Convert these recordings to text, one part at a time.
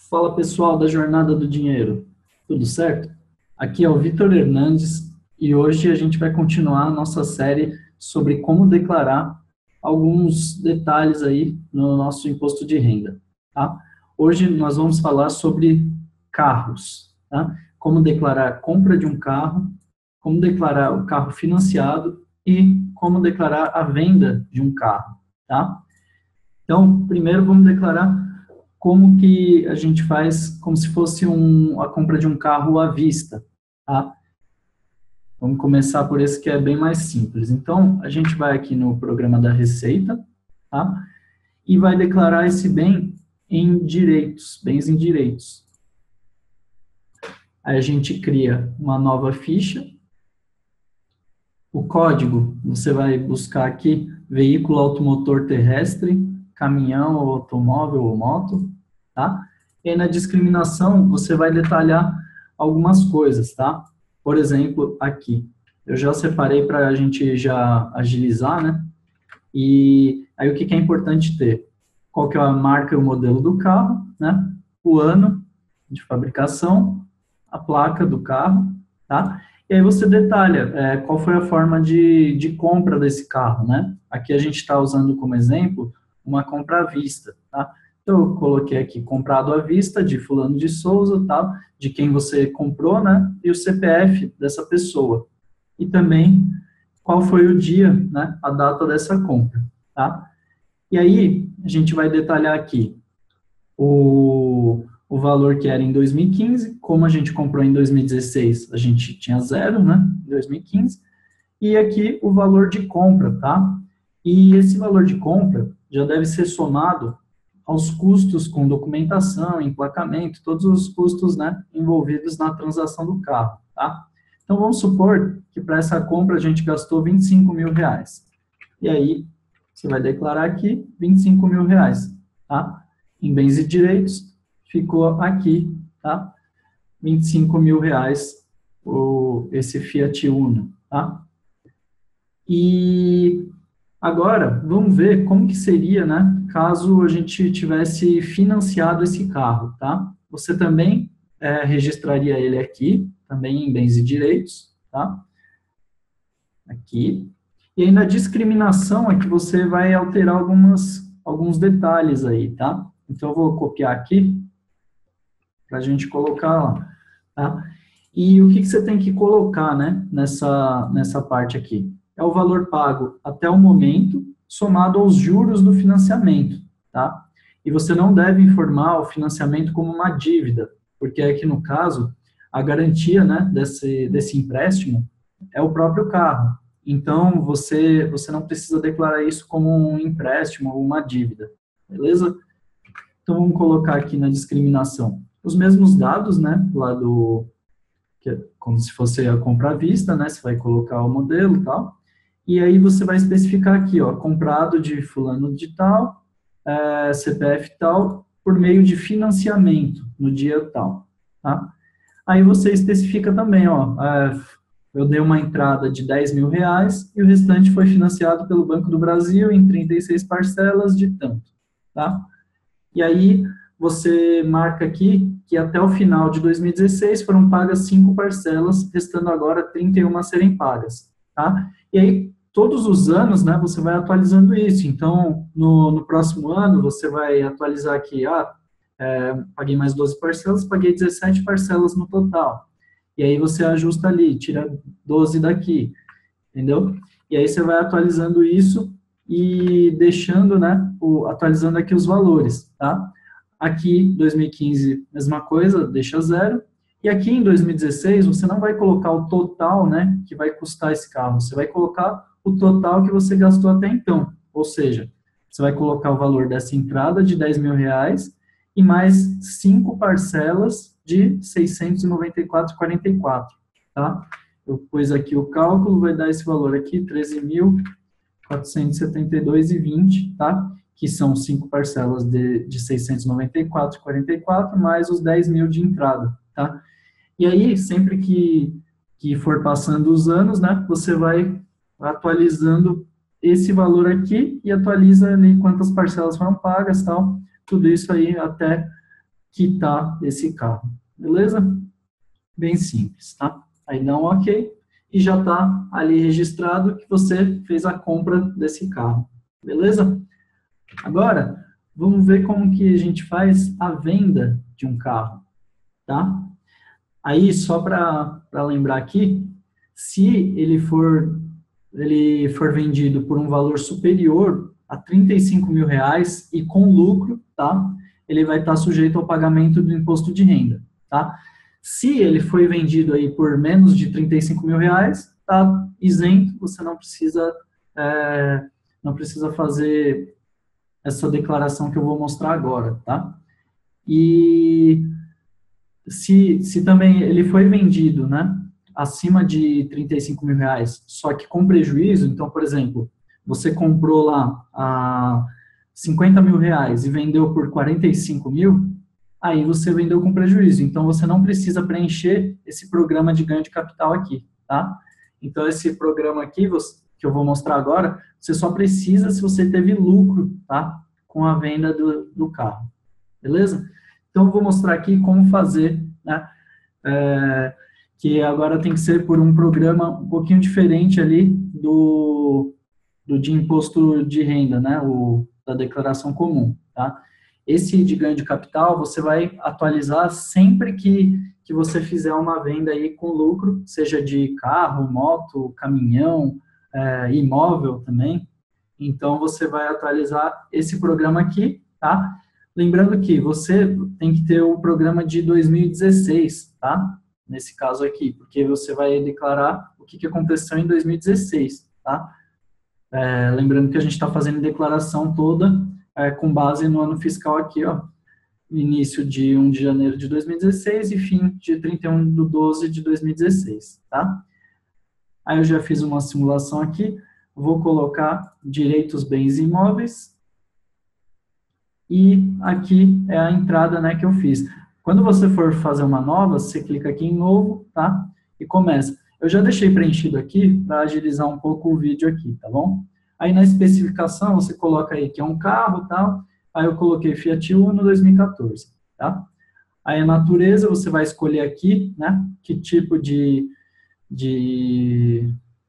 Fala pessoal da Jornada do Dinheiro, tudo certo? Aqui é o Vitor Hernandes e hoje a gente vai continuar a nossa série sobre como declarar alguns detalhes aí no nosso imposto de renda, tá? Hoje nós vamos falar sobre carros, tá? Como declarar a compra de um carro, como declarar o carro financiado e como declarar a venda de um carro, tá? Então, primeiro vamos declarar como que a gente faz como se fosse a compra de um carro à vista, tá? Vamos começar por esse que é bem mais simples. Então, a gente vai aqui no programa da Receita, tá? E vai declarar esse bem em direitos, bens em direitos. Aí a gente cria uma nova ficha. O código, você vai buscar aqui, veículo automotor terrestre, caminhão ou automóvel ou moto, tá? E aí na discriminação, você vai detalhar algumas coisas, tá? Por exemplo, aqui, eu já separei para a gente já agilizar, né? E aí o que é importante ter? Qual que é a marca e o modelo do carro, né? O ano de fabricação, a placa do carro, tá? E aí você detalha qual foi a forma de compra desse carro, né? Aqui a gente está usando como exemplo uma compra à vista, tá? Então, eu coloquei aqui comprado à vista de fulano de Souza, tá? De quem você comprou, né? E o CPF dessa pessoa. E também qual foi o dia, né? A data dessa compra, tá? E aí, a gente vai detalhar aqui o valor que era em 2015, como a gente comprou em 2016, a gente tinha zero, né, em 2015, e aqui o valor de compra, tá? E esse valor de compra já deve ser somado aos custos com documentação, emplacamento, todos os custos, né, envolvidos na transação do carro, tá? Então, vamos supor que para essa compra a gente gastou R$ 25.000. E aí, você vai declarar aqui R$ 25.000, tá? Em bens e direitos, ficou aqui, tá? R$ 25.000, esse Fiat Uno, tá? E agora, vamos ver como que seria, né, caso a gente tivesse financiado esse carro, tá? Você também registraria ele aqui, também em bens e direitos, tá? Aqui. E aí, na discriminação, é que você vai alterar alguns detalhes aí, tá? Então, eu vou copiar aqui, para a gente colocar lá, tá? E o que você tem que colocar, né, nessa parte aqui? É o valor pago até o momento, somado aos juros do financiamento, tá? E você não deve informar o financiamento como uma dívida, porque aqui no caso, a garantia, né, desse empréstimo é o próprio carro. Então, você não precisa declarar isso como um empréstimo ou uma dívida, beleza? Então, vamos colocar aqui na discriminação os mesmos dados, né, lá como se fosse a compra à vista, né, você vai colocar o modelo e tal, e aí você vai especificar aqui, ó, comprado de fulano de tal, CPF tal, por meio de financiamento, no dia tal, tá? Aí você especifica também, ó, eu dei uma entrada de R$ 10.000 e o restante foi financiado pelo Banco do Brasil em 36 parcelas de tanto, tá? E aí, você marca aqui que até o final de 2016 foram pagas 5 parcelas, restando agora 31 a serem pagas, tá? E aí, todos os anos, né, você vai atualizando isso. Então, no próximo ano, você vai atualizar aqui, paguei mais 12 parcelas, paguei 17 parcelas no total. E aí, você ajusta ali, tira 12 daqui, entendeu? E aí, você vai atualizando isso e deixando, né, atualizando aqui os valores, tá? Aqui, 2015, mesma coisa, deixa zero. E aqui em 2016, você não vai colocar o total, né, que vai custar esse carro. Você vai colocar o total que você gastou até então. Ou seja, você vai colocar o valor dessa entrada de R$ 10.000 e mais 5 parcelas de R$ 694,44, tá? Eu pus aqui o cálculo, vai dar esse valor aqui, 13.472,20, tá? Que são 5 parcelas de 694,44, mais os 10.000 de entrada, tá? E aí, sempre que for passando os anos, né, você vai atualizando esse valor aqui e atualiza ali quantas parcelas foram pagas, tal, tudo isso aí até quitar esse carro, beleza? Bem simples, tá? Aí dá um OK e já está ali registrado que você fez a compra desse carro, beleza? Agora, vamos ver como que a gente faz a venda de um carro, tá? Aí, só para lembrar aqui, se ele for vendido por um valor superior a R$ 35.000 e com lucro, tá? Ele vai estar sujeito ao pagamento do imposto de renda, tá? Se ele foi vendido aí por menos de R$ 35.000, tá isento, você não precisa fazer essa declaração que eu vou mostrar agora, tá? E se também ele foi vendido, né, acima de R$ 35.000, só que com prejuízo, então, por exemplo, você comprou lá a R$ 50.000 e vendeu por 45 mil, aí você vendeu com prejuízo. Então, você não precisa preencher esse programa de ganho de capital aqui, tá? Então, esse programa aqui, que eu vou mostrar agora, você só precisa se você teve lucro, tá? Com a venda do carro, beleza? Então, eu vou mostrar aqui como fazer, né? Que agora tem que ser por um programa um pouquinho diferente ali do de imposto de renda, né? Da declaração comum, tá? Esse de ganho de capital, você vai atualizar sempre que você fizer uma venda aí com lucro, seja de carro, moto, caminhão, imóvel também. Então, você vai atualizar esse programa aqui, tá? Lembrando que você tem que ter o programa de 2016, tá? Nesse caso aqui, porque você vai declarar o que aconteceu em 2016, tá? Lembrando que a gente está fazendo declaração toda com base no ano fiscal aqui, ó, início de 1 de janeiro de 2016 e fim de 31/12 de 2016, tá? Aí eu já fiz uma simulação aqui, vou colocar direitos, bens e imóveis, e aqui é a entrada, né, que eu fiz. Quando você for fazer uma nova, você clica aqui em novo, tá? E começa. Eu já deixei preenchido aqui para agilizar um pouco o vídeo aqui, tá bom? Aí na especificação você coloca aí que é um carro, tal. Aí eu coloquei Fiat Uno 2014, tá? Aí a natureza você vai escolher aqui, né? Que tipo de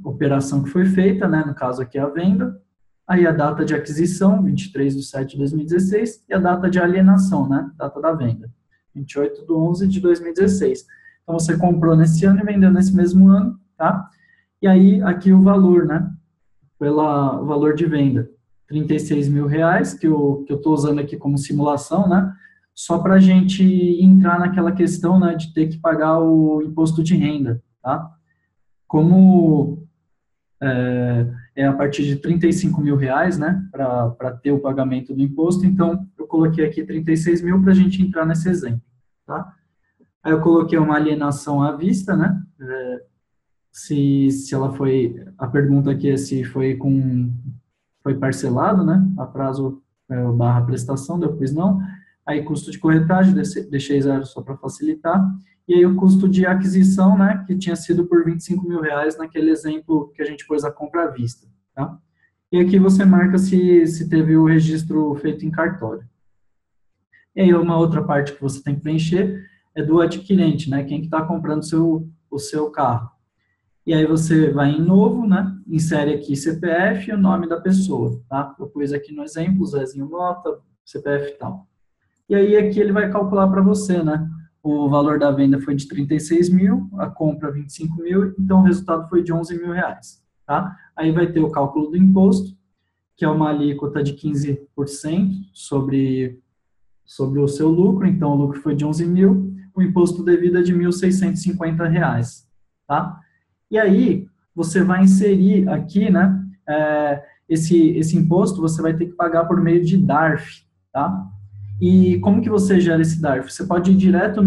operação que foi feita, né? No caso aqui é a venda. Aí a data de aquisição, 23/7/2016, e a data de alienação, né? Data da venda, 28/11/2016. Então, você comprou nesse ano e vendeu nesse mesmo ano, tá? E aí, aqui o valor, né? O valor de venda, R$ 36.000, que eu estou usando aqui como simulação, né? Só para a gente entrar naquela questão, né? De ter que pagar o imposto de renda, tá? Como é a partir de R$ 35.000, né? Para ter o pagamento do imposto, então, eu coloquei aqui 36 mil para a gente entrar nesse exemplo, tá? Aí eu coloquei uma alienação à vista, né? Se ela foi, a pergunta aqui é se foi parcelado, né? A prazo barra prestação, depois não. Aí custo de corretagem, deixei zero só para facilitar. E aí o custo de aquisição, né? Que tinha sido por R$ 25.000 naquele exemplo que a gente pôs a compra à vista, tá? E aqui você marca se teve o registro feito em cartório. E aí uma outra parte que você tem que preencher é do adquirente, né? Quem que está comprando o seu carro. E aí você vai em novo, né? Insere aqui CPF e o nome da pessoa, tá? Eu pus aqui no exemplo, Zezinho Mota, CPF e tal. E aí aqui ele vai calcular para você, né? O valor da venda foi de 36 mil, a compra 25 mil, então o resultado foi de 11 mil reais, tá? Aí vai ter o cálculo do imposto, que é uma alíquota de 15% sobre o seu lucro, então o lucro foi de 11 mil, o imposto devido é de R$ 1.650, tá? E aí, você vai inserir aqui, né, esse imposto você vai ter que pagar por meio de DARF, tá? E como que você gera esse DARF? Você pode ir direto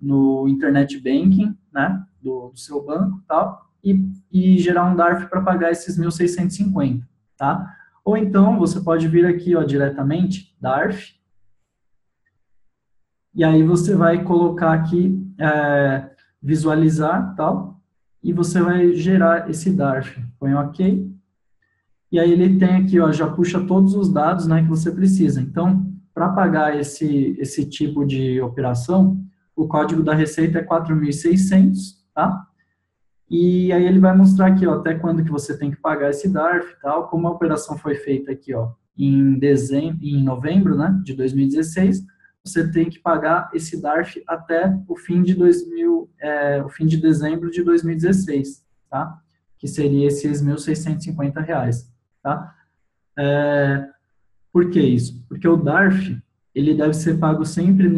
no Internet Banking, né, do seu banco, tal, e gerar um DARF para pagar esses 1.650, tá? Ou então, você pode vir aqui, ó, diretamente, DARF, e aí você vai colocar aqui, visualizar, tal, e você vai gerar esse DARF. Põe OK. E aí ele tem aqui, ó, já puxa todos os dados, né, que você precisa. Então, para pagar esse tipo de operação, o código da Receita é 4.600, tá? E aí ele vai mostrar aqui, ó, até quando que você tem que pagar esse DARF e tal, como a operação foi feita aqui, ó, em novembro, né, de 2016, você tem que pagar esse DARF até o fim de dezembro de 2016, tá? Que seria esses R$ 1.650, tá? Por que isso? Porque o DARF, ele deve ser pago sempre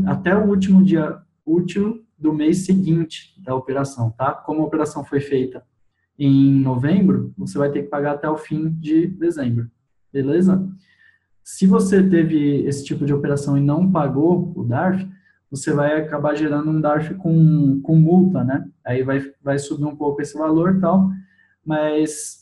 até o último dia útil do mês seguinte da operação, tá? Como a operação foi feita em novembro, você vai ter que pagar até o fim de dezembro, beleza? Se você teve esse tipo de operação e não pagou o DARF, você vai acabar gerando um DARF com multa, né? Aí vai subir um pouco esse valor e tal, mas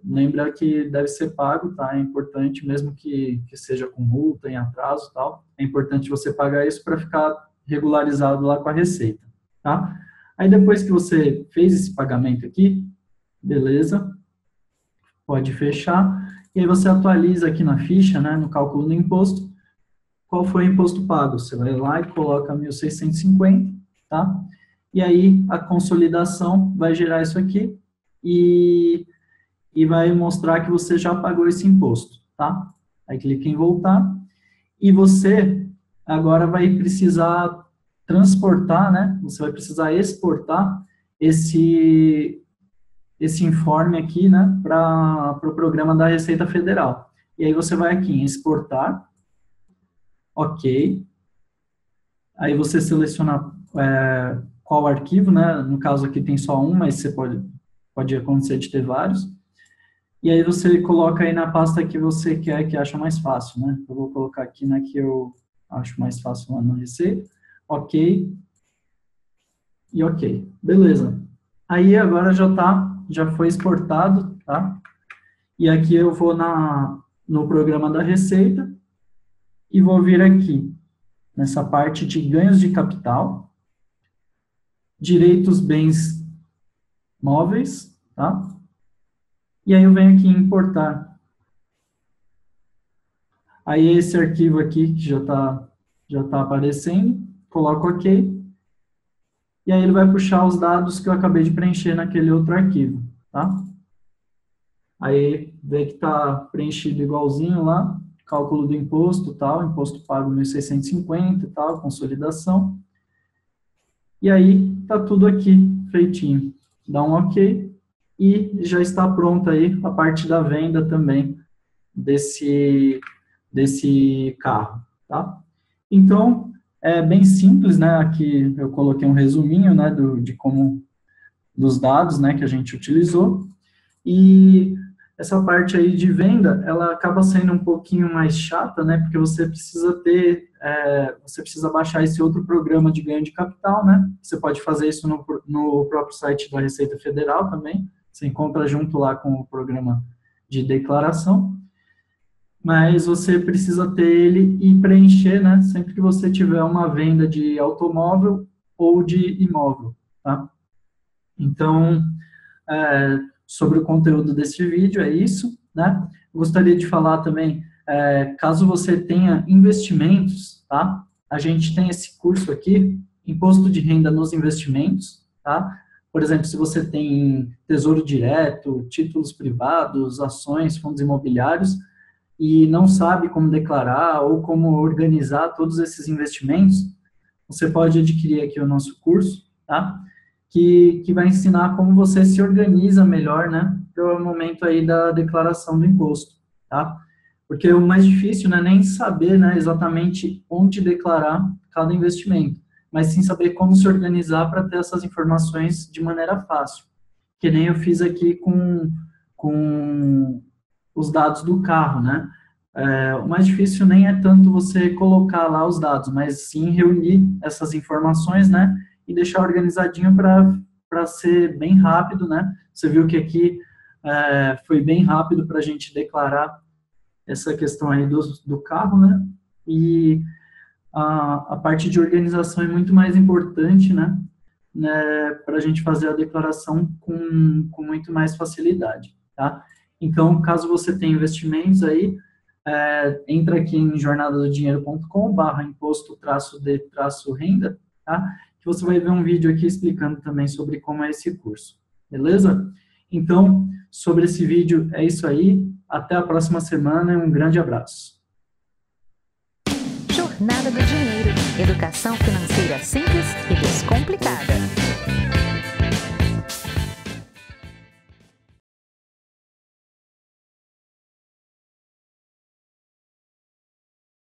lembra que deve ser pago, tá? É importante, mesmo que seja com multa, em atraso e tal, é importante você pagar isso para ficar regularizado lá com a Receita, tá? Aí depois que você fez esse pagamento aqui, beleza, pode fechar, e aí você atualiza aqui na ficha, né, no cálculo do imposto, qual foi o imposto pago. Você vai lá e coloca 1.650, tá? E aí a consolidação vai gerar isso aqui e vai mostrar que você já pagou esse imposto, tá? Aí clica em voltar e você agora vai precisar transportar, né? Você vai precisar exportar esse informe aqui, né, para o programa da Receita Federal. E aí você vai aqui em exportar, ok. Aí você seleciona qual arquivo, né? No caso aqui tem só um, mas você pode acontecer de ter vários. E aí você coloca aí na pasta que você quer, que acha mais fácil, né? Eu vou colocar aqui na que eu acho mais fácil lá na Receita. Ok. E ok. Beleza. Aí agora já foi exportado, tá? E aqui eu vou no programa da Receita e vou vir aqui nessa parte de ganhos de capital, direitos bens móveis, tá? E aí eu venho aqui em importar. Aí esse arquivo aqui que já tá aparecendo, coloco OK. E aí ele vai puxar os dados que eu acabei de preencher naquele outro arquivo, tá? Aí vê que está preenchido igualzinho lá, cálculo do imposto, tal, imposto pago 1.650 e tal, consolidação. E aí tá tudo aqui feitinho. Dá um OK e já está pronta aí a parte da venda também desse carro, tá? Então, é bem simples, né? Aqui eu coloquei um resuminho, né, dos dados, né, que a gente utilizou. E essa parte aí de venda, ela acaba sendo um pouquinho mais chata, né, porque você precisa baixar esse outro programa de ganho de capital, né, você pode fazer isso no próprio site da Receita Federal também, você encontra junto lá com o programa de declaração, mas você precisa ter ele e preencher, né, sempre que você tiver uma venda de automóvel ou de imóvel, tá? Então, sobre o conteúdo desse vídeo, é isso, né? Gostaria de falar também, caso você tenha investimentos, tá? A gente tem esse curso aqui, Imposto de Renda nos Investimentos, tá? Por exemplo, se você tem tesouro direto, títulos privados, ações, fundos imobiliários, e não sabe como declarar ou como organizar todos esses investimentos, você pode adquirir aqui o nosso curso, tá? Que vai ensinar como você se organiza melhor, né, para o momento aí da declaração do imposto, tá? Porque o mais difícil não é nem saber, né, exatamente onde declarar cada investimento, mas sim saber como se organizar para ter essas informações de maneira fácil. Que nem eu fiz aqui com os dados do carro, né? O mais difícil nem é tanto você colocar lá os dados, mas sim reunir essas informações, né? E deixar organizadinho para ser bem rápido, né? Você viu que aqui foi bem rápido para a gente declarar essa questão aí do carro, né? E a parte de organização é muito mais importante, né? Para a gente fazer a declaração com muito mais facilidade, tá? Então, caso você tenha investimentos aí, entra aqui em jornadadodinheiro.com/imposto-de-renda, tá? Que você vai ver um vídeo aqui explicando também sobre como é esse curso, beleza? Então, sobre esse vídeo é isso aí. Até a próxima semana e um grande abraço. Jornada do Dinheiro. Educação financeira simples e descomplicada.